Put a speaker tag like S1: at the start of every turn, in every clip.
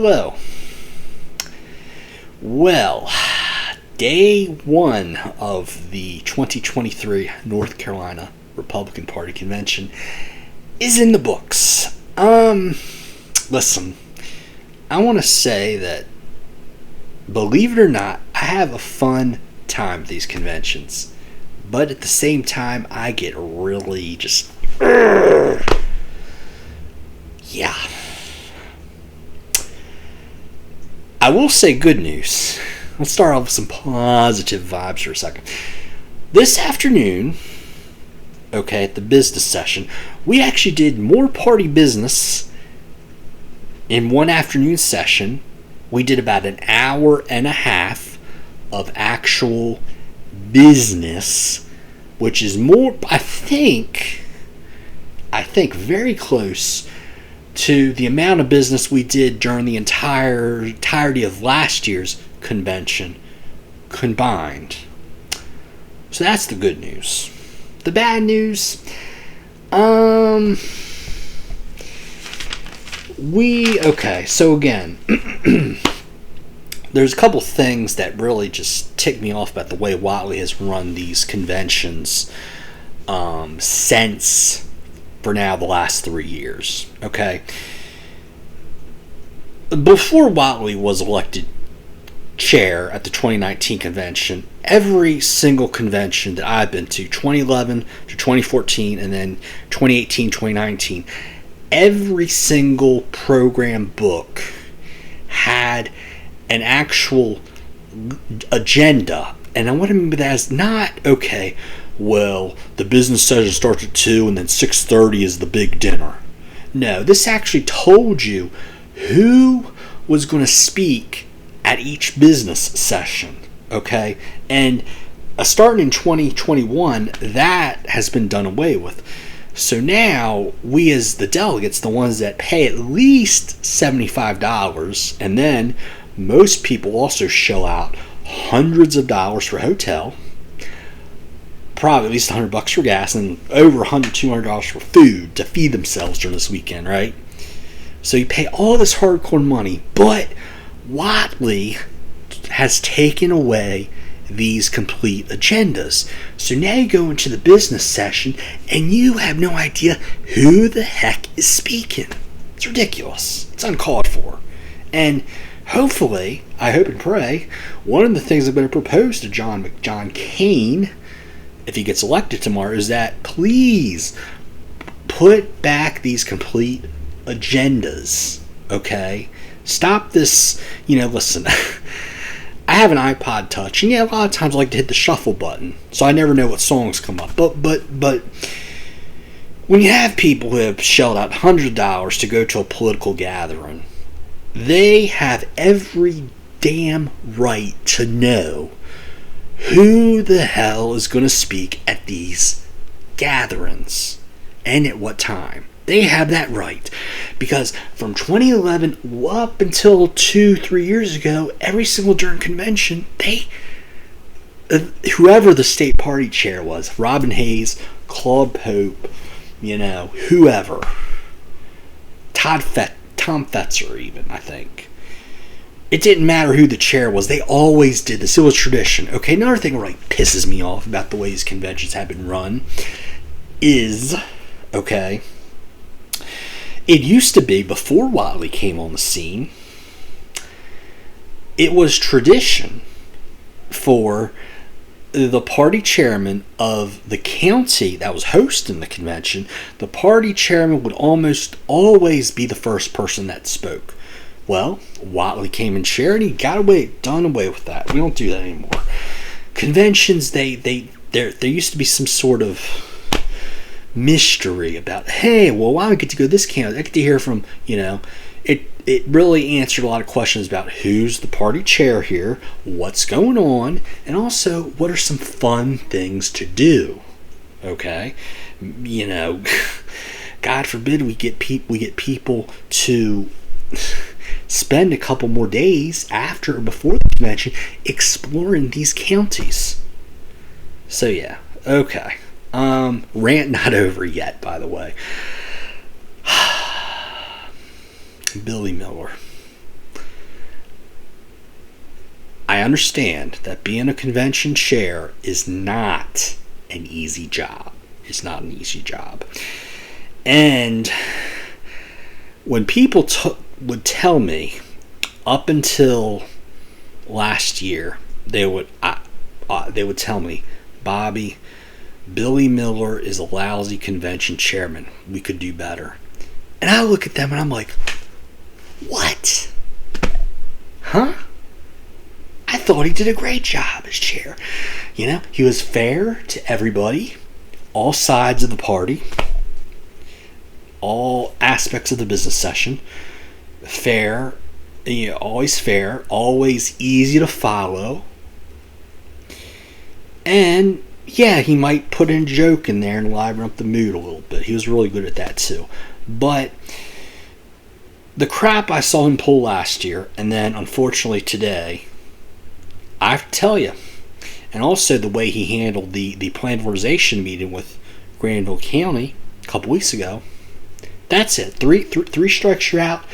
S1: hello. Well, day one of the 2023 North Carolina Republican Party Convention is in the books. Listen, I want to say that, believe it or not, I have a fun time at these conventions. But at the same time, I get really just... Yeah. I will say good news. Let's start off with some positive vibes for a second. This afternoon, at the business session, we actually did more party business in one afternoon session. We did about an hour and a half of actual business, which is more, I think very close to the amount of business we did during the entirety of last year's convention combined. So that's the good news. The bad news, so again, there's a couple things that really just tick me off about the way Whatley has run these conventions since, for now, the last 3 years. Okay? Before Whatley was elected chair at the 2019 convention, every single convention that I've been to, 2011 to 2014 and then 2018, 2019, every single program book had an actual agenda. And what I mean by that is not, the business session starts at 2 and then 6:30 is the big dinner. No, this actually told you who was going to speak at each business session, okay? And starting in 2021, that has been done away with. So now, we as the delegates, the ones that pay at least $75, and then most people also shell out hundreds of dollars for hotel, probably at least $100 for gas, and over $100, $200 for food to feed themselves during this weekend, right? So you pay all this hardcore money, but Whatley has taken away these complete agendas. So now you go into the business session and you have no idea who the heck is speaking. It's ridiculous. It's uncalled for. And hopefully, I hope and pray, one of the things I'm going to propose to John McCain, if he gets elected tomorrow, is that please put back these complete agendas, okay? Stop this, listen, I have an iPod Touch, and a lot of times I like to hit the shuffle button, so I never know what songs come up, but when you have people who have shelled out hundreds of dollars to go to a political gathering, they have every damn right to know who the hell is going to speak at these gatherings and at what time. They have that right, because from 2011 up until 2-3 years ago, every single during convention, whoever the state party chair was, Robin Hayes, Claude Pope, whoever, Tom Fetzer even, I think. It didn't matter who the chair was. They always did this. It was tradition. Okay, another thing that really pisses me off about the way these conventions have been run is, it used to be, before Whatley came on the scene, it was tradition for the party chairman of the county that was hosting the convention. The party chairman would almost always be the first person that spoke. Well, Whatley came and shared, and he done away with that. We don't do that anymore. Conventions, there used to be some sort of mystery about, hey, well, why do I get to go to this camp? I get to hear from, it really answered a lot of questions about who's the party chair here, what's going on, and also what are some fun things to do. Okay? God forbid we get people to spend a couple more days after or before the convention exploring these counties. So yeah, okay. Rant not over yet, by the way. Billy Miller. I understand that being a convention chair is not an easy job. It's not an easy job. And when people would tell me, up until last year, they would tell me, Bobby, Billy Miller is a lousy convention chairman. We could do better. And I look at them and I'm like, what? Huh? I thought he did a great job as chair. He was fair to everybody, all sides of the party, all aspects of the business session. Fair, always easy to follow. And yeah, he might put in a joke in there and liven up the mood a little bit. He was really good at that too. But the crap I saw him pull last year, and then unfortunately today, I have to tell you, and also the way he handled the planned organization meeting with Granville County a couple weeks ago, that's it. Three strikes, you're out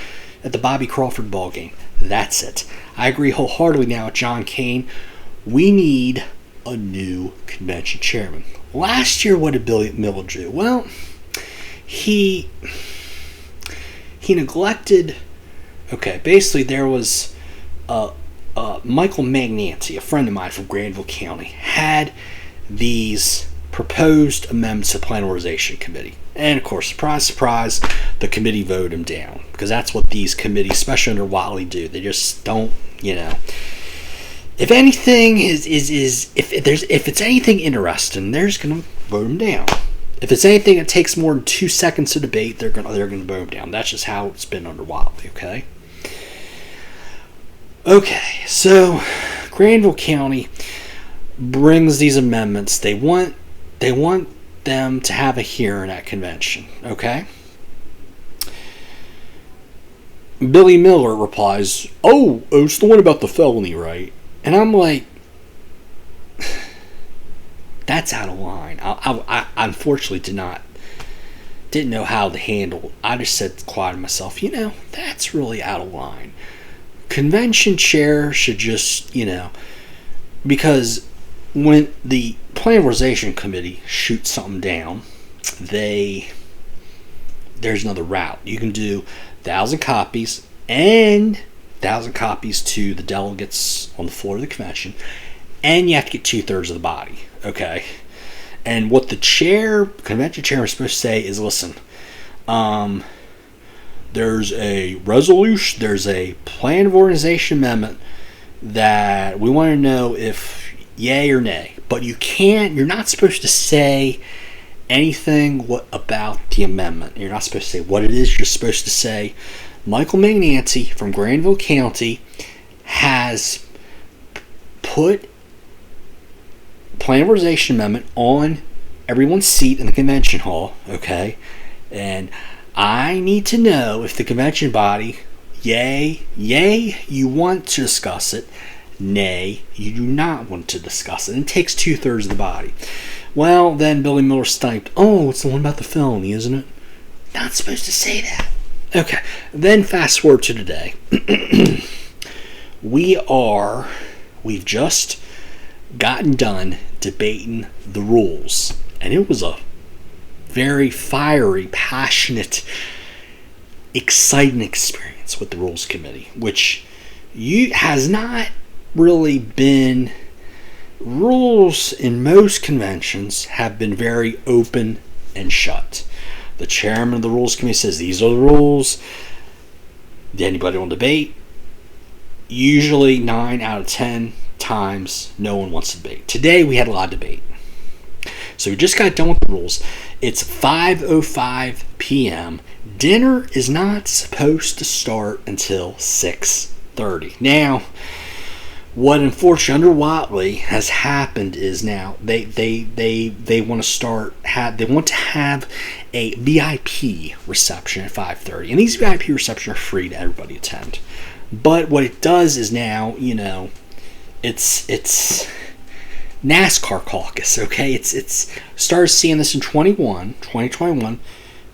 S1: at the Bobby Crawford ball game. That's it. I agree wholeheartedly now with John Kane. We need a new convention chairman. Last year, what did Billy Miller do? Well, he neglected. Okay, basically there was Michael Magnanti, a friend of mine from Granville County, had these proposed amendments to the Plan Organization Committee. And of course, surprise, surprise, the committee voted him down. Because that's what these committees, especially under Watley, do. They just don't, If anything if it's anything interesting, they're just gonna vote him down. If it's anything that takes more than 2 seconds to debate, they're gonna vote him down. That's just how it's been under Watley, okay? Okay, so Granville County brings these amendments. They want them to have a hearing at convention, okay? Billy Miller replies, oh, it's the one about the felony, right? And I'm like, that's out of line. I unfortunately didn't know how to handle it. I just said quiet to myself, that's really out of line. Convention chair should just, because when the Plan Organization Committee shoots something down, there's another route. You can do 1,000 copies and 1,000 copies to the delegates on the floor of the convention, and you have to get 2/3 of the body. Okay, and what the convention chair is supposed to say is, listen, there's a resolution, there's a plan of organization amendment that we want to know if yay or nay. But you're not supposed to say anything about the amendment. You're not supposed to say what it is. You're supposed to say, Michael Magnanti from Granville County has put plan of organization amendment on everyone's seat in the convention hall, okay? And I need to know if the convention body, yay, you want to discuss it, nay, you do not want to discuss it. And it takes 2/3 of the body. Well, then Billy Miller sniped, oh, it's the one about the felony, isn't it? Not supposed to say that. Okay, then fast forward to today. We've just gotten done debating the rules. And it was a very fiery, passionate, exciting experience with the Rules Committee, which has not really been. Rules in most conventions have been very open and shut. The chairman of the Rules Committee says, these are the rules. Anybody want to debate? Usually 9 out of 10 times, no one wants to debate. Today we had a lot of debate. So we just got done with the rules. It's 5:05 p.m. Dinner is not supposed to start until 6:30. Now, what unfortunately under Watley has happened is now they want to have a VIP reception at 5:30, and these VIP receptions are free to everybody attend. But what it does is now, it's NASCAR caucus, okay? It's started seeing this in 2021.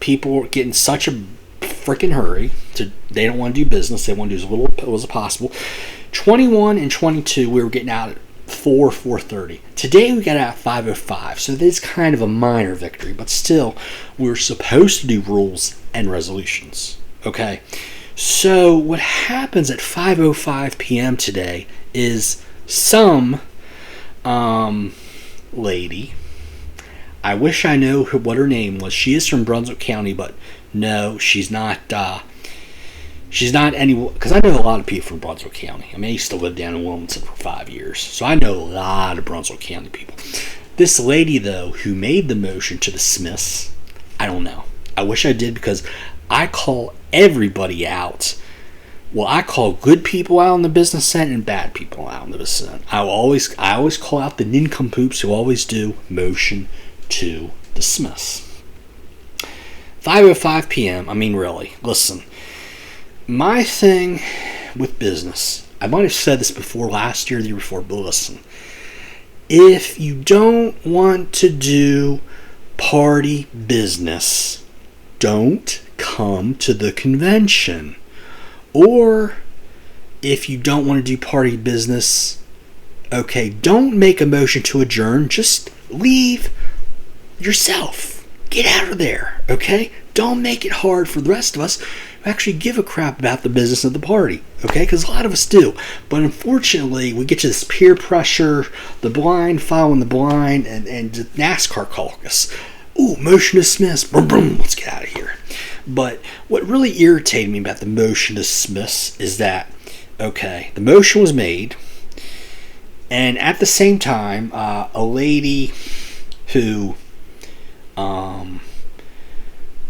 S1: People get in such a freaking hurry they don't want to do business. They want to do as little as possible. 21 and 22, we were getting out at 4:30. Today we got out at 5:05, so this is kind of a minor victory, but still, we were supposed to do rules and resolutions. Okay, so what happens at 5:05 p.m. today is some lady. I wish I knew what her name was. She is from Brunswick County, but no, she's not. She's not any, because I know a lot of people from Brunswick County. I mean, I used to live down in Wilmington for 5 years, so I know a lot of Brunswick County people. This lady, though, who made the motion to dismiss, I don't know. I wish I did, because I call everybody out. Well, I call good people out in the business sense and bad people out in the business sense. I always call out the nincompoops who always do motion to dismiss. 5:05 p.m. I mean, really, listen. My thing with business, I might have said this before last year, the year before, but listen. If you don't want to do party business, don't come to the convention. Or if you don't want to do party business, okay, don't make a motion to adjourn. Just leave yourself. Get out of there, okay? Don't make it hard for the rest of us who actually give a crap about the business of the party, okay? Because a lot of us do. But unfortunately, we get to this peer pressure, the blind following the blind, and the NASCAR caucus. Ooh, motion to dismiss. Boom, boom, let's get out of here. But what really irritated me about the motion to dismiss is that, okay, the motion was made, and at the same time, a lady who,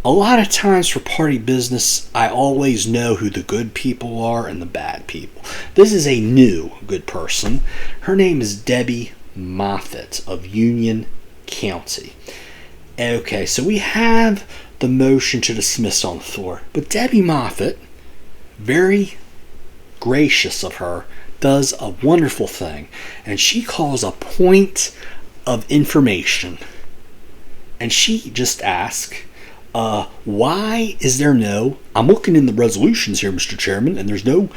S1: a lot of times for party business, I always know who the good people are and the bad people. This is a new good person. Her name is Debbie Moffett of Union County. Okay, so we have the motion to dismiss on the floor, but Debbie Moffett, very gracious of her, does a wonderful thing, and she calls a point of information. And she just asks, why is there no, I'm looking in the resolutions here, Mr. Chairman, and there's no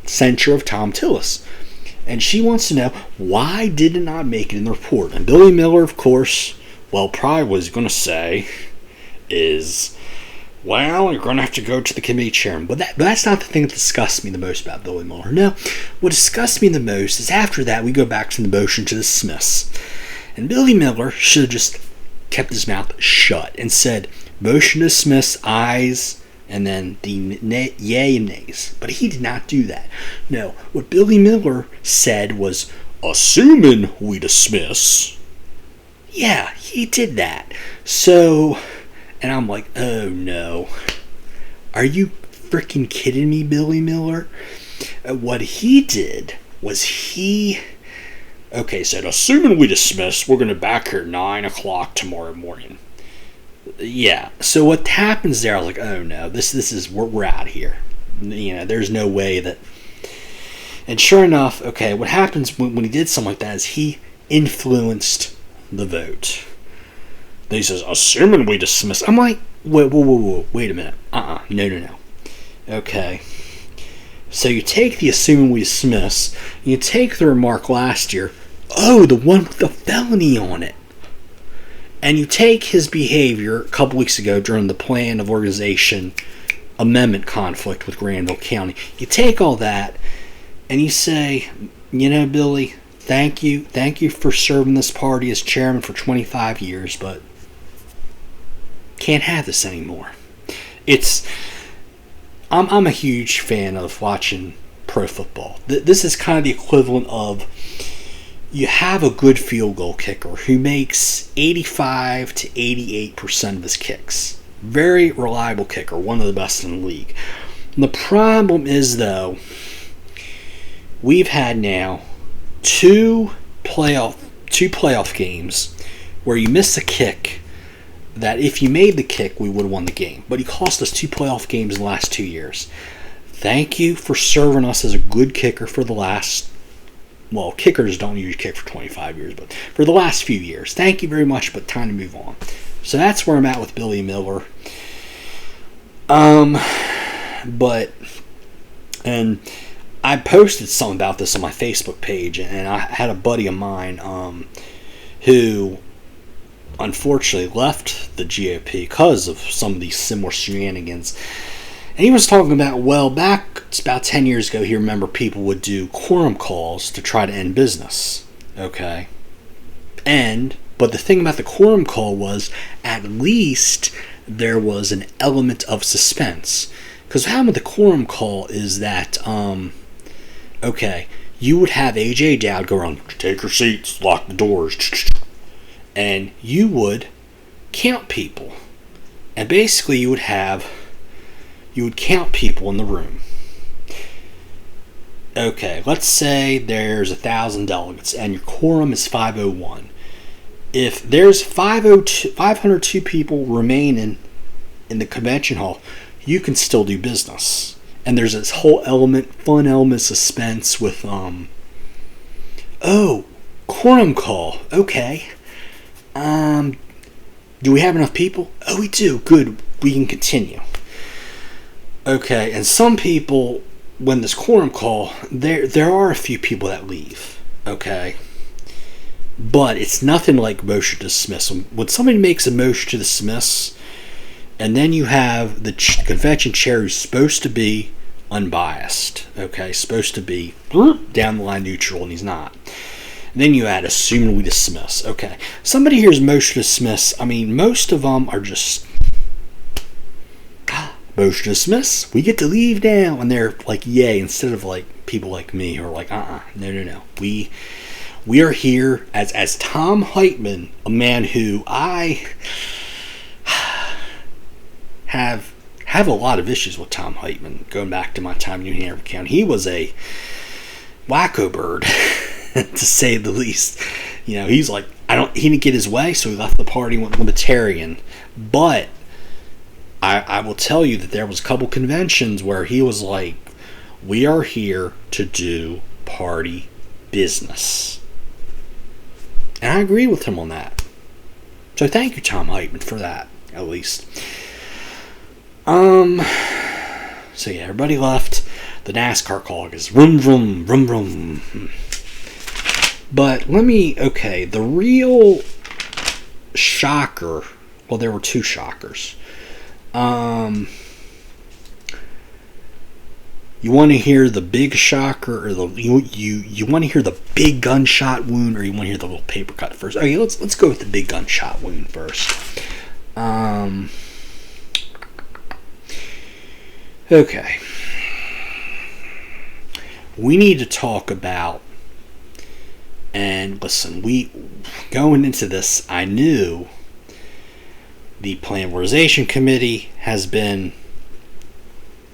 S1: censure of Tom Tillis. And she wants to know, why did it not make it in the report? And Billy Miller, of course, well, probably was going to say is, well, you're going to have to go to the committee chairman. But that's not the thing that disgusts me the most about Billy Miller. No, what disgusts me the most is after that, we go back to the motion to dismiss. And Billy Miller should have just kept his mouth shut and said, motion to dismiss, ayes, and then the yay and nays. But he did not do that. No, what Billy Miller said was, assuming we dismiss. Yeah, he did that. So, and I'm like, oh no. Are you freaking kidding me, Billy Miller? What he did was okay, said, assuming we dismiss, we're going to back here at 9 o'clock tomorrow morning. Yeah, so what happens there, I was like, oh no, this is, we're out of here. You know, there's no way that, and sure enough, okay, what happens when he did something like that is he influenced the vote. Then he says, assuming we dismiss. I'm like, wait a minute. No. Okay. So you take the assuming we dismiss, you take the remark last year, oh, the one with the felony on it. And you take his behavior a couple weeks ago during the plan of organization amendment conflict with Granville County. You take all that and you say, you know, Billy, thank you for serving this party as chairman for 25 years, but can't have this anymore. I'm a huge fan of watching pro football. This is kind of the equivalent of, you have a good field goal kicker who makes 85 to 88% of his kicks. Very reliable kicker, one of the best in the league. And the problem is, though, we've had now two playoff games where you miss a kick that if you made the kick, we would have won the game. But he cost us 2 playoff games in the last 2 years. Thank you for serving us as a good kicker for the last, well, kickers don't usually kick for 25 years, but for the last few years. Thank you very much, but time to move on. So that's where I'm at with Billy Miller. But I posted something about this on my Facebook page, and I had a buddy of mine who unfortunately left the GOP because of some of these similar shenanigans. And he was talking about, well, back about 10 years ago, he remembered people would do quorum calls to try to end business. Okay? But the thing about the quorum call was, at least there was an element of suspense. Because what happened with the quorum call is that, you would have AJ Dowd go around, take your seats, lock the doors, and you would count people. And basically you would count people in the room. Okay, let's say there's 1,000 delegates and your quorum is 501. If there's 502 people remaining in the convention hall, you can still do business. And there's this whole fun element, suspense with, quorum call. Okay. Do we have enough people? Oh, we do. Good. We can continue. Okay, and some people, when this quorum call, there are a few people that leave. Okay. But it's nothing like motion to dismiss. When somebody makes a motion to dismiss, and then you have the convention chair who's supposed to be unbiased, okay, supposed to be down the line neutral, and he's not. And then you add, assuming we dismiss. Okay, somebody hears motion to dismiss. I mean, most of them are just motion to dismiss. We get to leave now, and they're like, yay, instead of like people like me who are like, no. We are here as Tom Heitman, a man who I have a lot of issues with Tom Heitman, going back to my time in New Hanover County. He was a wacko bird, to say the least. You know, he's like, he didn't get his way, so he left the party, went libertarian. But I will tell you that there was a couple conventions where he was like, we are here to do party business. And I agree with him on that. So thank you, Tom Heitman, for that, at least. So yeah, everybody left. The NASCAR call is vroom, vroom, vroom, vroom. But the real shocker, well, there were two shockers. You want to hear the big shocker, or you want to hear the big gunshot wound, or you want to hear the little paper cut first? Okay, let's go with the big gunshot wound first. Okay. We need to talk about, and listen, going into this, I knew the Planarization Committee has been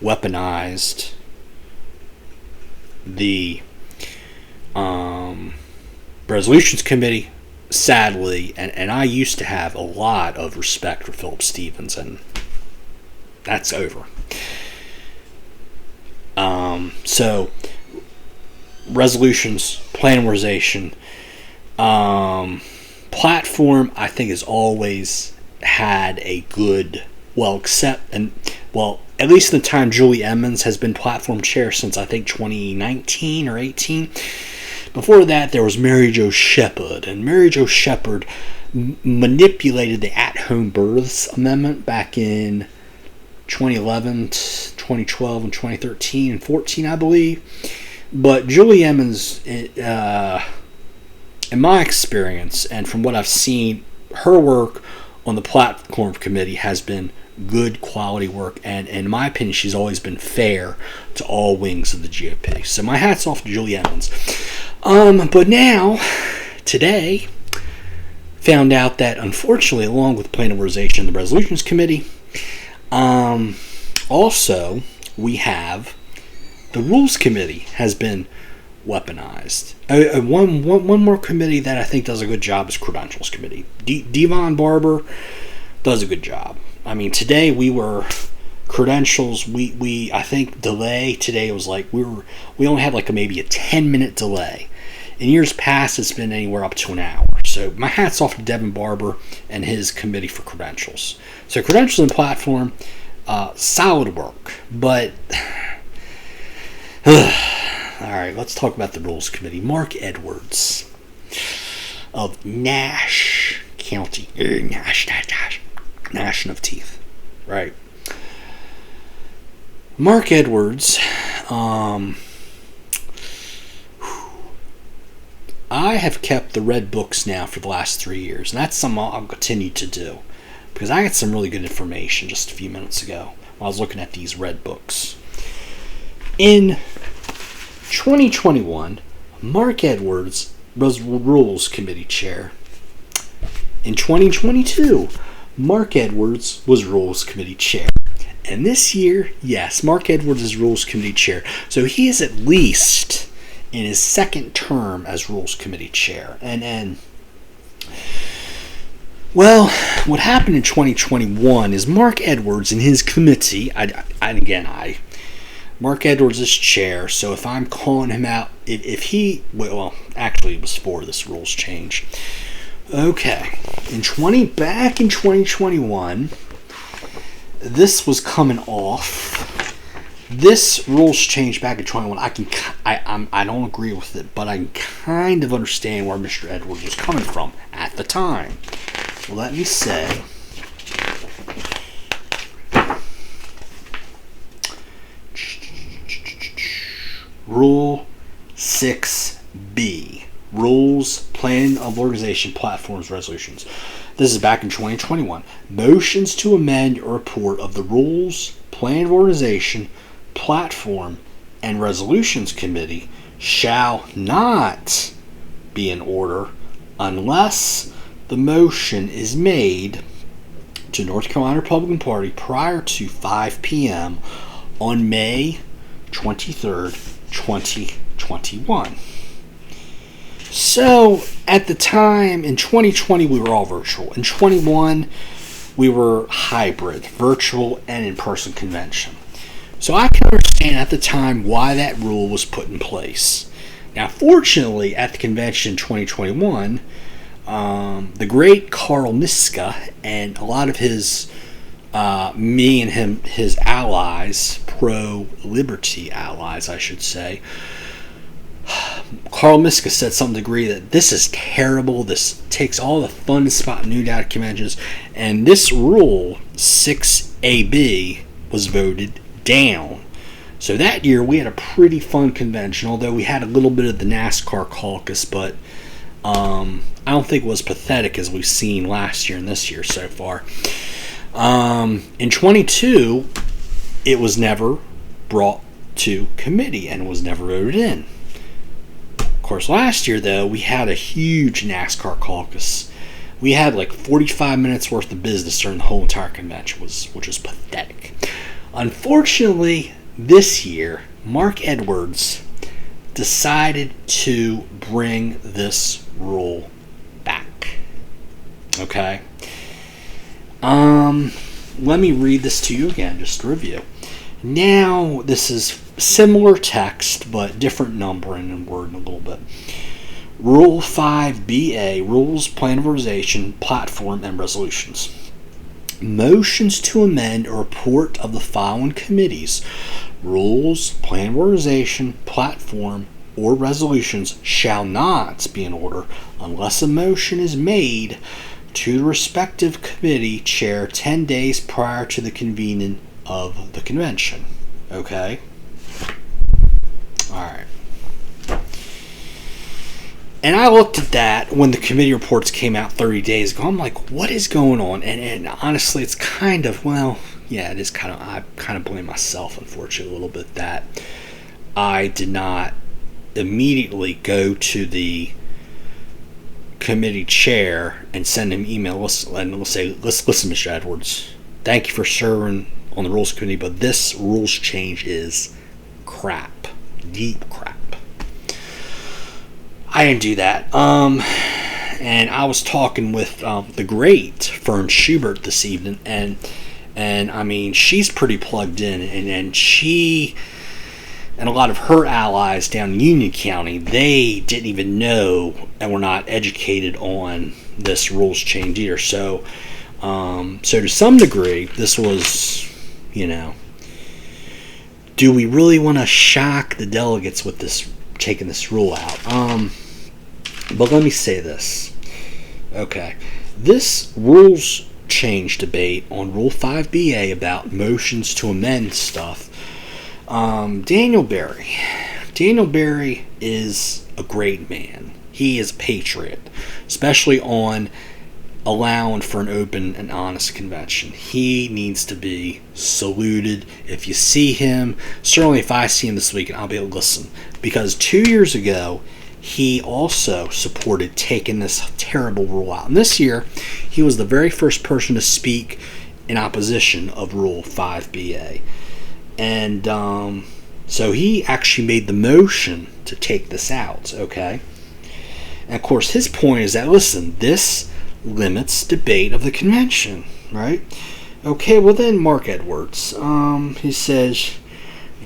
S1: weaponized. The Resolutions Committee, sadly, and I used to have a lot of respect for Philip Stevens, and that's over. So, resolutions, planarization, platform, I think, has always had a good, at least in the time Julie Emmons has been platform chair since I think 2019 or 18. Before that, there was Mary Jo Shepard, and Mary Jo Shepard manipulated the at-home births amendment back in 2011, 2012, and 2013 and 14, I believe. But Julie Emmons, in my experience, and from what I've seen, her work on the platform committee has been good quality work, and in my opinion, she's always been fair to all wings of the GOP. So my hat's off to Julie Emmons. But now, today, found out that unfortunately, along with planarization and the Resolutions Committee, also we have the Rules Committee has been weaponized. One more committee that I think does a good job is Credentials Committee. Devon Barber does a good job. I mean, today we were credentials. We I think delay today was like we only had like maybe a 10-minute delay. In years past, it's been anywhere up to an hour. So my hat's off to Devin Barber and his committee for credentials. So credentials and platform, solid work, but right, let's talk about the Rules Committee. Mark Edwards of Nash County. Nash of teeth. Right. Mark Edwards, I have kept the red books now for the last 3 years, and that's something I'll continue to do, because I got some really good information just a few minutes ago while I was looking at these red books. In 2021, Mark Edwards was Rules Committee Chair. In 2022, Mark Edwards was Rules Committee Chair. And this year, yes, Mark Edwards is Rules Committee Chair. So he is at least in his second term as Rules Committee Chair. And well, what happened in 2021 is Mark Edwards and his committee, Mark Edwards is chair, so if I'm calling him out, actually it was for this rules change. Okay, back in 2021, this was coming off. This rules change back in 2021. I don't agree with it, but I can kind of understand where Mr. Edwards was coming from at the time. Let me say, Rule 6B, Rules, Plan of Organization, Platforms, Resolutions. This is back in 2021. Motions to amend a report of the Rules, Plan of Organization, Platform, and Resolutions Committee shall not be in order unless the motion is made to North Carolina Republican Party prior to 5 p.m. on May 23rd, 2021. So, at the time, in 2020, we were all virtual. In 21, we were hybrid, virtual and in-person convention. So I can understand at the time why that rule was put in place. Now, fortunately, at the convention in 2021, the great Carl Miska and a lot of his his allies, pro-liberty allies, I should say, Carl Miska said something to the degree that this is terrible, this takes all the fun spot nude out of conventions, and this rule, 6AB, was voted down. So that year we had a pretty fun convention, although we had a little bit of the NASCAR caucus, but I don't think it was pathetic as we've seen last year and this year so far. In 22, it was never brought to committee and was never voted in. Of course, last year, though, we had a huge NASCAR caucus. We had like 45 minutes worth of business during the whole entire convention, which was pathetic. Unfortunately, this year, Mark Edwards decided to bring this rule back. Okay? Let me read this to you again, just to review. Now, this is similar text, but different numbering and wording a little bit. Rule 5BA, Rules, Plan of Organization, Platform, and Resolutions. Motions to amend a report of the following committees, Rules, Plan of Organization, Platform, or Resolutions shall not be in order unless a motion is made to the respective committee chair 10 days prior to the convening of the convention. Okay? Alright. And I looked at that when the committee reports came out 30 days ago. I'm like, what is going on? And honestly, it's kind of, it is kind of, I kind of blame myself, unfortunately, a little bit that I did not immediately go to the committee chair and send him email and we'll say, listen, Mr. Edwards, thank you for serving on the Rules Committee, but this rules change is crap. Deep crap. I didn't do that. And I was talking with the great Fern Schubert this evening, and I mean, she's pretty plugged in, and she and a lot of her allies down in Union County, they didn't even know and were not educated on this rules change either. So to some degree, this was, do we really want to shock the delegates with this taking this rule out. But let me say this. Okay. This rules change debate on Rule 5BA about motions to amend stuff. Daniel Berry. Daniel Berry is a great man. He is a patriot, especially on allowing for an open and honest convention. He needs to be saluted. If you see him, certainly if I see him this weekend, I'll be able to listen. Because 2 years ago, he also supported taking this terrible rule out. And this year, he was the very first person to speak in opposition of Rule 5BA. And so he actually made the motion to take this out, okay? And of course, his point is that, listen, this limits debate of the convention, right? Okay, well then Mark Edwards, he says,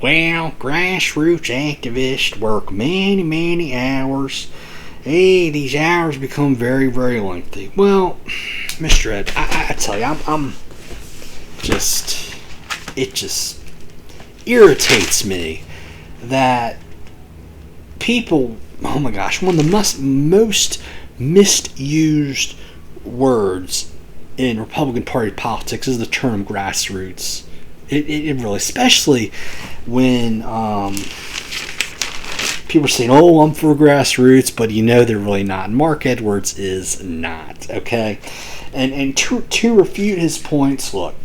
S1: well, grassroots activists work many, many hours. Hey, these hours become very, very lengthy. Well, Mr. Ed, I tell you, I'm just, it just irritates me that people, oh my gosh, one of the most misused words in Republican Party politics is the term grassroots. It really, especially when people are saying, oh, I'm for grassroots, but you know they're really not. And Mark Edwards is not, okay? And to refute his points, look,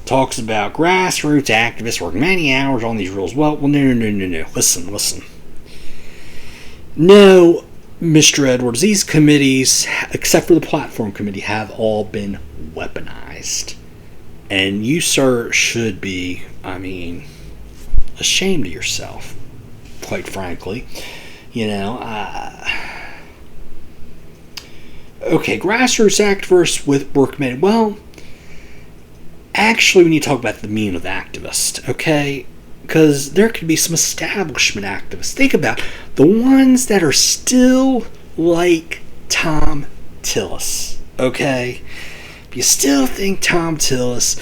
S1: talks about grassroots activists work many hours on these rules. Well, no. Listen. No, Mr. Edwards, these committees, except for the platform committee, have all been weaponized. And you, sir, should be, ashamed of yourself, quite frankly. You know, okay, grassroots activists with work made. Well, actually, when you talk about the meaning of activist, okay, because there could be some establishment activists. Think about the ones that are still like Tom Tillis, okay? If you still think Tom Tillis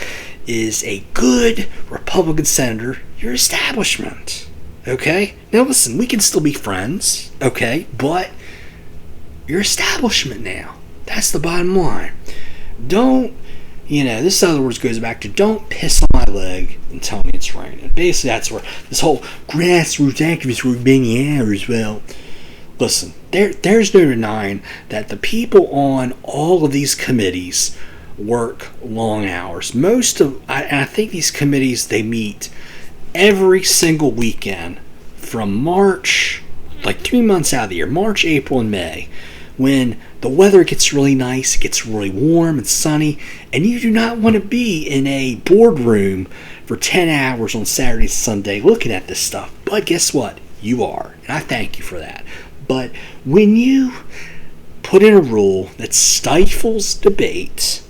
S1: is a good Republican senator, you're establishment, okay? Now listen, we can still be friends, okay? But you're establishment now. That's the bottom line. Don't, this in other words goes back to don't piss on my leg and tell me it's raining. Basically, that's where this whole grassroots activists work many hours. Well, listen, there's no denying that the people on all of these committees work long hours. I think these committees, they meet every single weekend from March, like 3 months out of the year, March, April, and May, when the weather gets really nice, it gets really warm and sunny, and you do not want to be in a boardroom for 10 hours on Saturday and Sunday looking at this stuff. But guess what? You are, and I thank you for that. But when you put in a rule that stifles debate,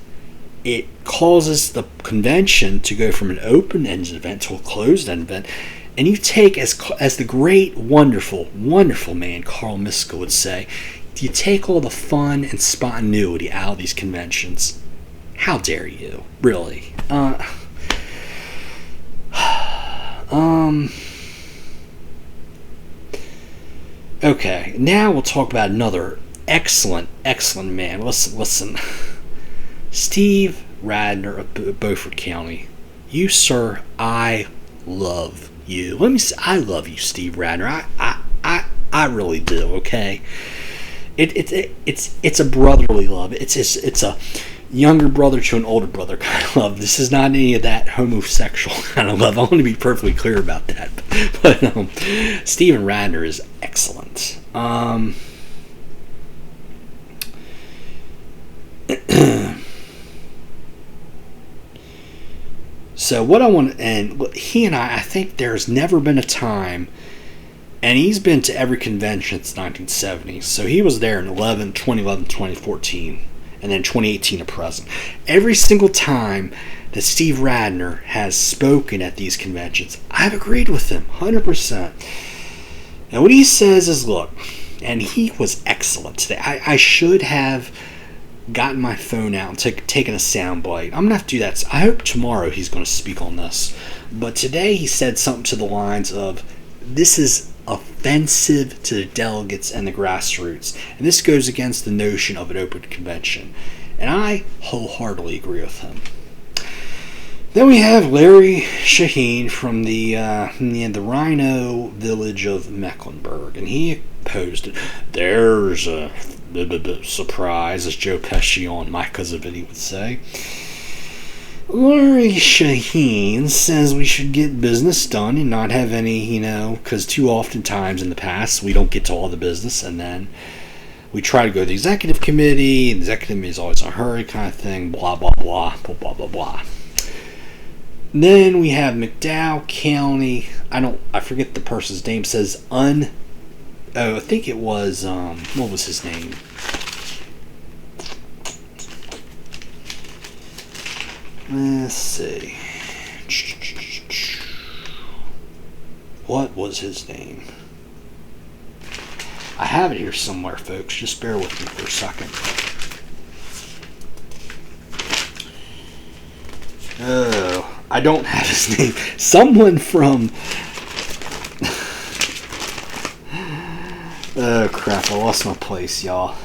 S1: it causes the convention to go from an open-ended event to a closed-ended event, and you take, as the great, wonderful, wonderful man Carl Miska would say, you take all the fun and spontaneity out of these conventions. How dare you? Really? Okay, now we'll talk about another excellent man. Listen. Steve Radner of Beaufort County. You, sir, I love you. Let me say, I love you, Steve Radner. I really do, okay? It's a brotherly love. It's a younger brother to an older brother kind of love. This is not any of that homosexual kind of love. I want to be perfectly clear about that. But Stephen Radner is excellent. So what I want to, and he and I think there's never been a time, and he's been to every convention since 1970. So he was there in 2011, 2014, and then 2018 to present. Every single time that Steve Radner has spoken at these conventions, I've agreed with him 100%. And what he says is, look, and he was excellent today. I should have gotten my phone out and taken a sound bite. I'm going to have to do that. I hope tomorrow he's going to speak on this. But today he said something to the lines of, this is a offensive to the delegates and the grassroots. And this goes against the notion of an open convention. And I wholeheartedly agree with him. Then we have Larry Shaheen from the Rhino village of Mecklenburg, and he opposed it. There's a surprise, as Joe Pesci on My Cousin Vinny would say. Larry Shaheen says we should get business done and not have any, because too often times in the past we don't get to all the business, and then we try to go to the executive committee, and the executive committee is always in a hurry kind of thing, blah, blah, blah, blah, blah, blah, blah. Then we have McDowell County. I forget the person's name. Says I think it was what was his name? Let's see. What was his name? I have it here somewhere, folks. Just bear with me for a second. Oh, I don't have his name. Someone from... Oh, crap. I lost my place, y'all.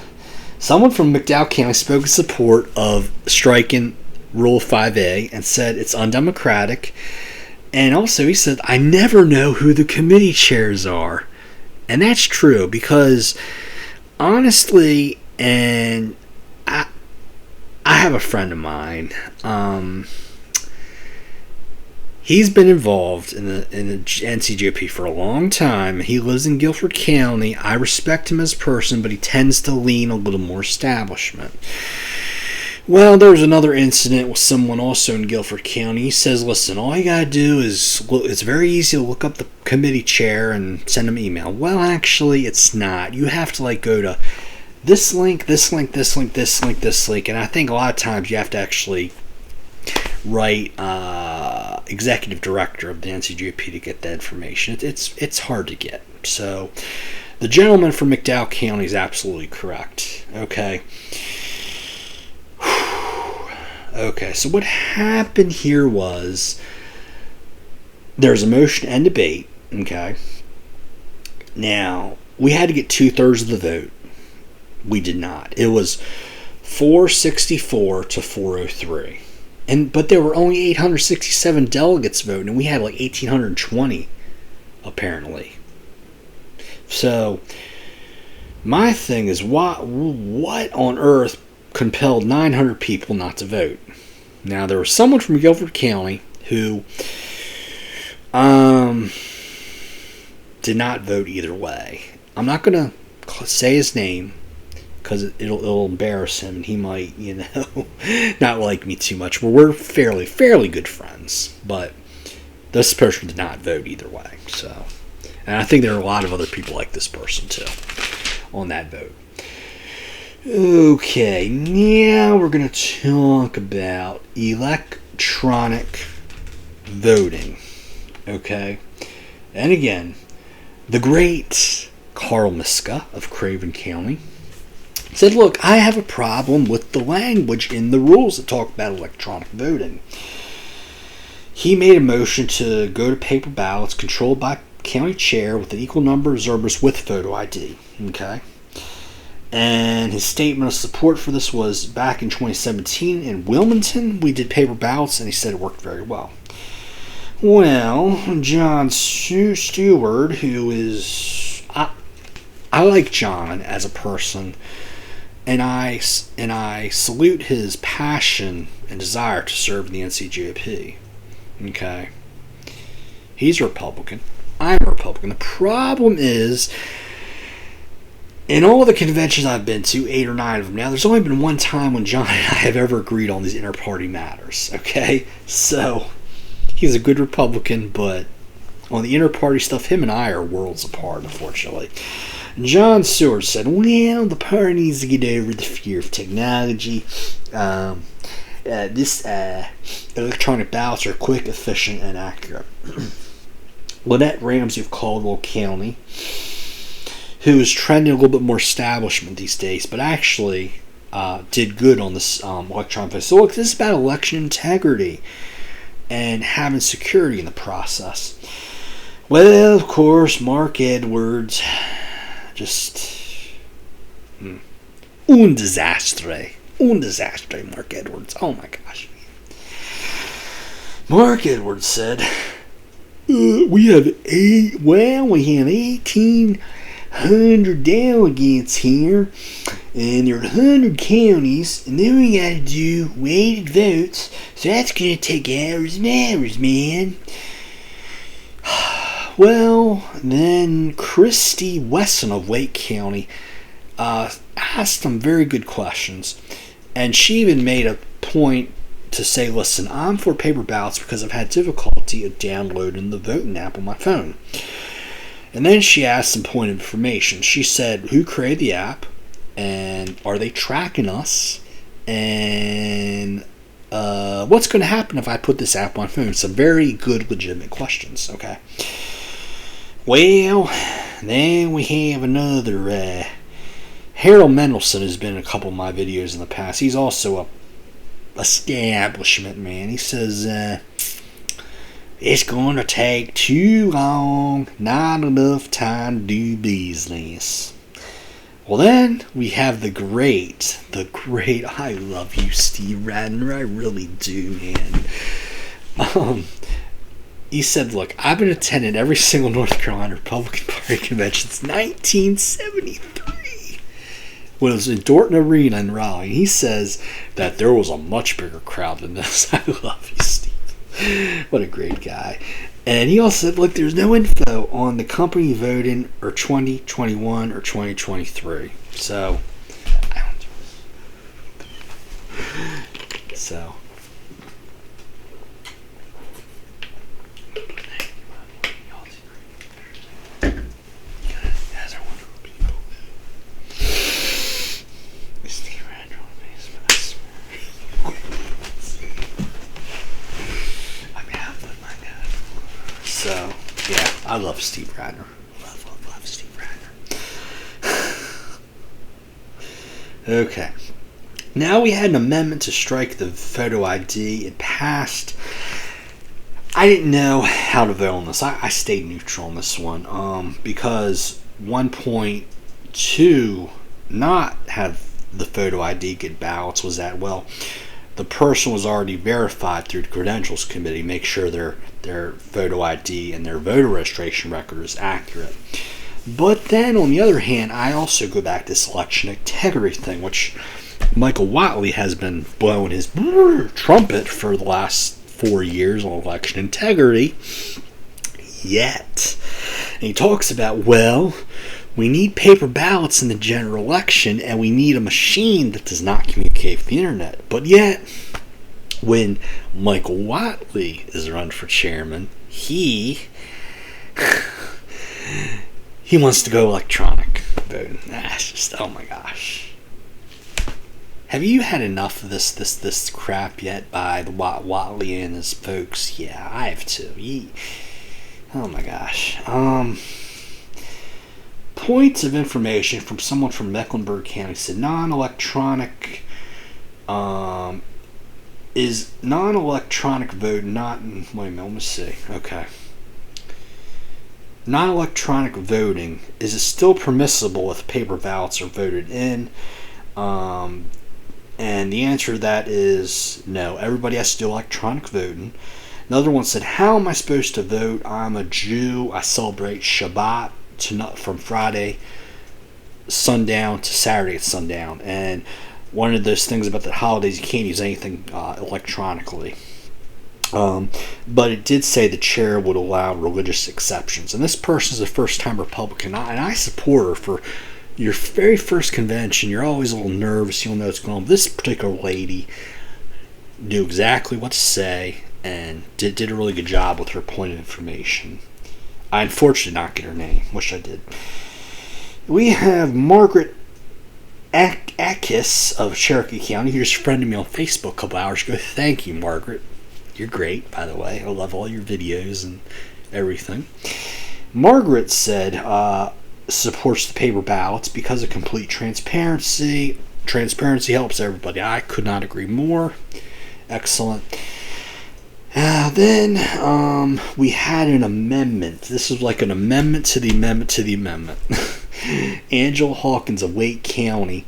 S1: Someone from McDowell County spoke in support of striking Rule 5A and said it's undemocratic. And also, he said, I never know who the committee chairs are. And that's true, because honestly, and I have a friend of mine. He's been involved in the NCGOP for a long time. He lives in Guilford County. I respect him as a person, but he tends to lean a little more establishment. Well, there was another incident with someone also in Guilford County. He says, listen, all you got to do is, it's very easy to look up the committee chair and send them an email. Well, actually, it's not. You have to go to this link, this link, this link, this link, this link. And I think a lot of times you have to actually write executive director of the NCGOP to get that information. It's hard to get. So the gentleman from McDowell County is absolutely correct. Okay. Okay, so what happened here was there's a motion and debate. Okay. Now, we had to get 2/3 of the vote. We did not. It was 464 to 403. But there were only 867 delegates voting, and we had 1,820, apparently. So, my thing is, what on earth compelled 900 people not to vote? Now, there was someone from Guilford County who did not vote either way. I'm not going to say his name, because it'll embarrass him, and he might, not like me too much. But we're fairly good friends. But this person did not vote either way. So, and I think there are a lot of other people like this person too on that vote. Okay, now we're going to talk about electronic voting. Okay, and again, the great Carl Miska of Craven County said, look, I have a problem with the language in the rules that talk about electronic voting. He made a motion to go to paper ballots controlled by county chair with an equal number of observers with photo ID. Okay. And his statement of support for this was back in 2017 in Wilmington. We did paper ballots, and he said it worked very well. Well, John Stewart, who is... I like John as a person, and I salute his passion and desire to serve in the NCGOP. Okay. He's a Republican. I'm a Republican. The problem is, in all the conventions I've been to, 8 or 9 of them now, there's only been one time when John and I have ever agreed on these inter-party matters. Okay? So, he's a good Republican, but on the inter-party stuff, him and I are worlds apart, unfortunately. John Stewart said, well, the party needs to get over the fear of technology. This electronic ballots are quick, efficient, and accurate. Lynette Ramsey of Caldwell County, who is trending a little bit more establishment these days, but actually did good on this electronic vote. So look, this is about election integrity and having security in the process. Well, of course, Mark Edwards, just un desastre, Mark Edwards. Oh my gosh. Mark Edwards said, we have 1,800 delegates here, and there are 100 counties, and then we gotta do weighted votes, so that's gonna take hours and hours, man. Well, then Christy Wesson of Wake County asked some very good questions, and she even made a point to say, listen, I'm for paper ballots because I've had difficulty of downloading the voting app on my phone. And then she asked some point of information. She said, who created the app? And are they tracking us? And what's going to happen if I put this app on my phone? Some very good, legitimate questions, okay? Well, then we have another. Harold Mendelson has been in a couple of my videos in the past. He's also a establishment man. He says, it's going to take too long, not enough time to do business. Well, then we have the great, I love you, Steve Radner, I really do, man. He said, look, I've been attending every single North Carolina Republican Party convention since 1973. When it was in Dorton Arena in Raleigh. He says that there was a much bigger crowd than this. I love you, Steve. What a great guy. And he also said, look, there's no info on the company voting or 2021 or 2023. So, I don't do this. So. So, yeah, I love Steve Radner. Love Steve Radner. Okay. Now we had an amendment to strike the photo ID. It passed. I didn't know how to vote on this. I stayed neutral on this one because 1.2 not have the photo ID get ballots was that, well, the person was already verified through the Credentials Committee, make sure their photo ID and their voter registration record is accurate. But then, on the other hand, I also go back to this election integrity thing, which Michael Whatley has been blowing his trumpet for the last 4 years on election integrity. Yet. And he talks about, well, we need paper ballots in the general election, and we need a machine that does not communicate with the internet. But yet, when Michael Whatley is run for chairman, he wants to go electronic voting. That's just, oh my gosh. Have you had enough of this crap yet by the Whatley and his folks? Yeah, I have too. Oh my gosh. Points of information from someone from Mecklenburg County said non-electronic is non-electronic vote not in, wait a minute, let me see. Okay. Non-electronic voting, is it still permissible if paper ballots are voted in? And the answer to that is no. Everybody has to do electronic voting. Another one said, how am I supposed to vote? I'm a Jew. I celebrate Shabbat from Friday sundown to Saturday at sundown. And one of those things about the holidays, you can't use anything electronically. But it did say the chair would allow religious exceptions. And this person is a first-time Republican, and I support her for your very first convention. You're always a little nervous. You don't know what's going on. This particular lady knew exactly what to say and did a really good job with her point of information. I unfortunately did not get her name. Wish I did. We have Margaret Akis of Cherokee County, who just friended me on Facebook a couple hours ago. Thank you, Margaret. You're great, by the way. I love all your videos and everything. Margaret said supports the paper ballots because of complete transparency. Transparency helps everybody. I could not agree more. Excellent. Then we had an amendment. This was like an amendment to the amendment to the amendment. Angela Hawkins of Wake County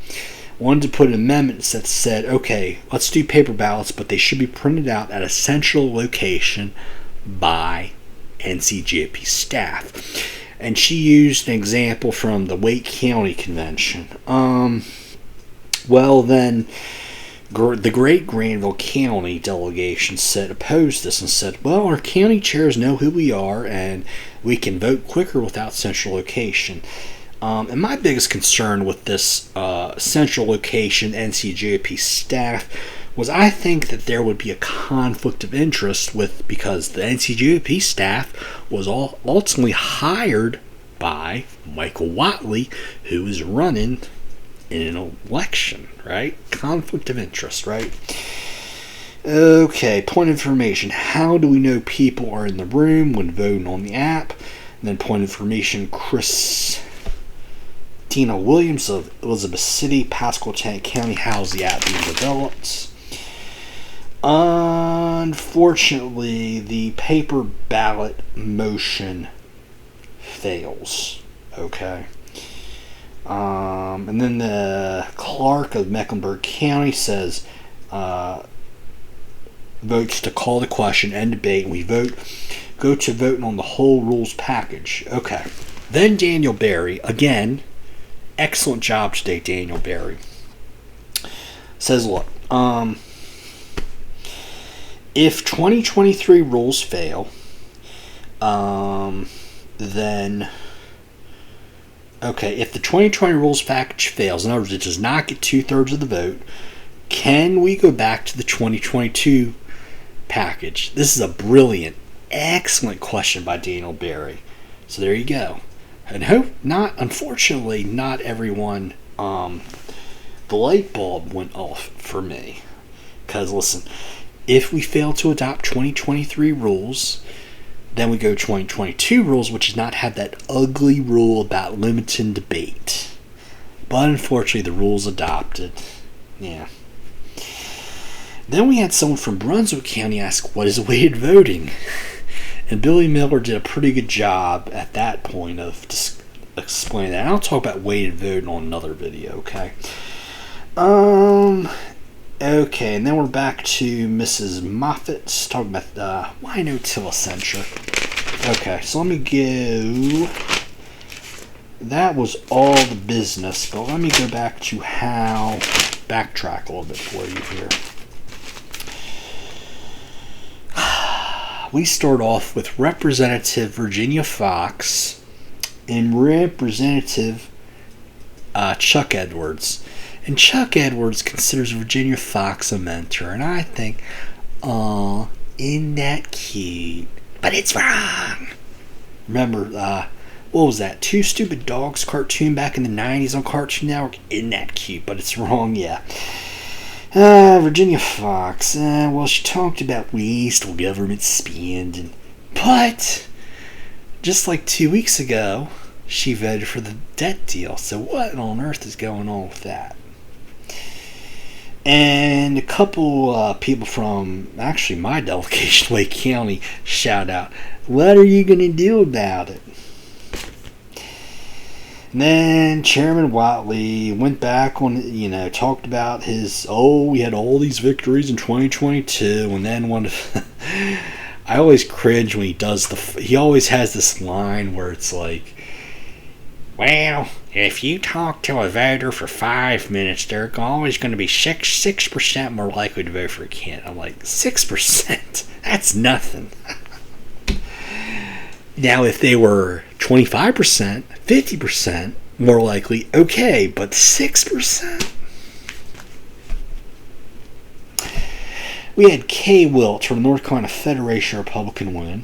S1: wanted to put an amendment that said, okay, let's do paper ballots, but they should be printed out at a central location by NCGOP staff. And she used an example from the Wake County Convention. Well, then the great Granville County delegation opposed this and said, well, our county chairs know who we are and we can vote quicker without central location. And my biggest concern with this central location NCGOP staff was I think that there would be a conflict of interest because the NCGOP staff was ultimately hired by Michael Watley, who is running in an election, right? Conflict of interest, right? Okay, point of information. How do we know people are in the room when voting on the app? And then point of information, Christina Williams of Elizabeth City, Pasquotank County. How's the app being developed? Unfortunately, the paper ballot motion fails. Okay. And then the clerk of Mecklenburg County says votes to call the question, end debate, and we go to voting on the whole rules package. Okay. Then Daniel Berry, again, excellent job today, Daniel Berry, says, look, if 2023 rules fail, then, okay, if the 2020 rules package fails, in other words, it does not get 2/3 of the vote, can we go back to the 2022 package? This is a brilliant, excellent question by Daniel Berry. So there you go. And unfortunately, not everyone, the light bulb went off for me. Because listen, if we fail to adopt 2023 rules, then we go 2022 rules, which does not have that ugly rule about limiting debate. But unfortunately, the rules adopted. Yeah. Then we had someone from Brunswick County ask, what is weighted voting? And Billy Miller did a pretty good job at that point of explaining that. And I'll talk about weighted voting on another video, okay? Okay, and then we're back to Mrs. Moffat talking about why no telecensure. Okay, so let me go. That was all the business, but let me go back to backtrack a little bit for you here. We start off with Representative Virginia Fox and Representative Chuck Edwards. And Chuck Edwards considers Virginia Fox a mentor. And I think, aw, isn't that cute? But it's wrong. Remember, what was that? Two Stupid Dogs cartoon back in the 90s on Cartoon Network? Isn't that cute? But it's wrong, yeah. Virginia Fox. Well, she talked about wasteful government spending. But, just like 2 weeks ago, she voted for the debt deal. So what on earth is going on with that? And a couple people from actually my delegation, Wake County, shout out, what are you going to do about it? And then Chairman Watley went back on, talked about we had all these victories in 2022, and then I always cringe when he always has this line where it's like, well, if you talk to a voter for 5 minutes, they're always going to be 6% more likely to vote for a candidate. I'm like, 6%? That's nothing. Now, if they were 25%, 50% more likely, okay, but 6%? We had Kay Wilt from the North Carolina Federation of Republican Women.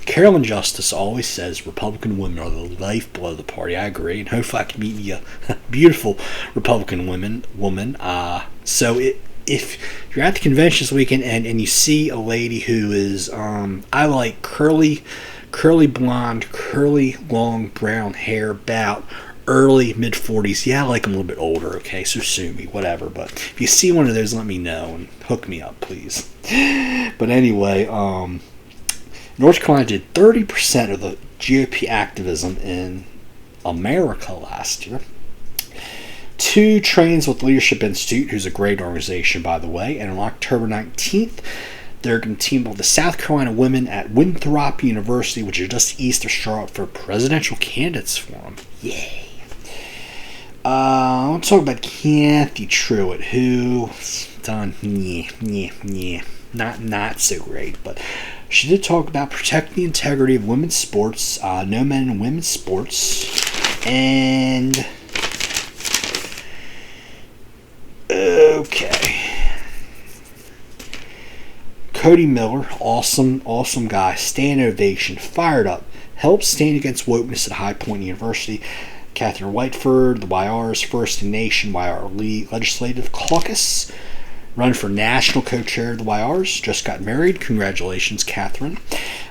S1: Carolyn Justice always says Republican women are the lifeblood of the party. I agree, and hopefully I can meet you a beautiful Republican woman. So if you're at the convention this weekend and you see a lady who is, I like curly blonde, curly long brown hair, about early, mid-40s. Yeah, I like them a little bit older, okay? So sue me, whatever. But if you see one of those, let me know and hook me up, please. But anyway, North Carolina did 30% of the GOP activism in America last year. 2 trains with Leadership Institute, who's a great organization, by the way. And on October 19th, they're going to team up with the South Carolina women at Winthrop University, which is just east of Charlotte, for presidential candidates forum. Yay. I want to talk about Kathy Truitt, who done not so great, but she did talk about protecting the integrity of women's sports, no men in women's sports, and okay. Cody Miller, awesome guy, standing ovation, fired up, helped stand against wokeness at High Point University. Catherine Whiteford, the YR's First Nation YR Legislative Caucus, run for national co-chair of the YRs, just got married. Congratulations, Catherine.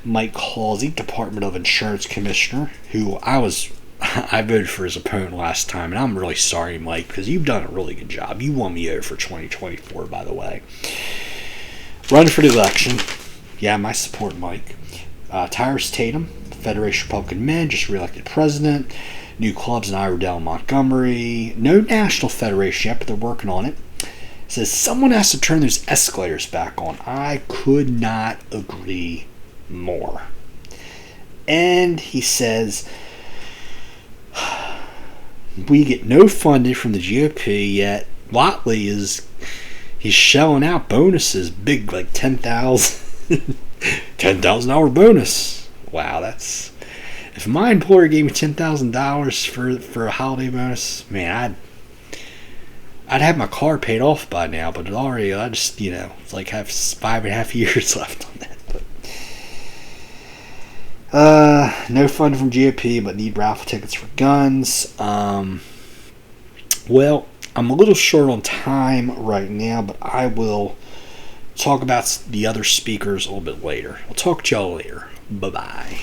S1: Mike Halsey, Department of Insurance Commissioner, who I voted for his opponent last time, and I'm really sorry, Mike, because you've done a really good job. You won me over for 2024, by the way. Running for the election. Yeah, my support, Mike. Tyrus Tatum, Federation of Republican Men, just re-elected president. New clubs in Iredell and Montgomery. No national federation yet, but they're working on it. Says someone has to turn those escalators back on. I could not agree more. And he says, we get no funding from the GOP yet. Watley he's shelling out bonuses, big, like $10,000 bonus. Wow, that's, if my employer gave me $10,000 for a holiday bonus, man, I'd have my car paid off by now. But already, I just, it's like have 5.5 years left on that. But no fund from GOP, but need raffle tickets for guns. Well, I'm a little short on time right now, but I will talk about the other speakers a little bit later. I'll talk to y'all later. Bye-bye.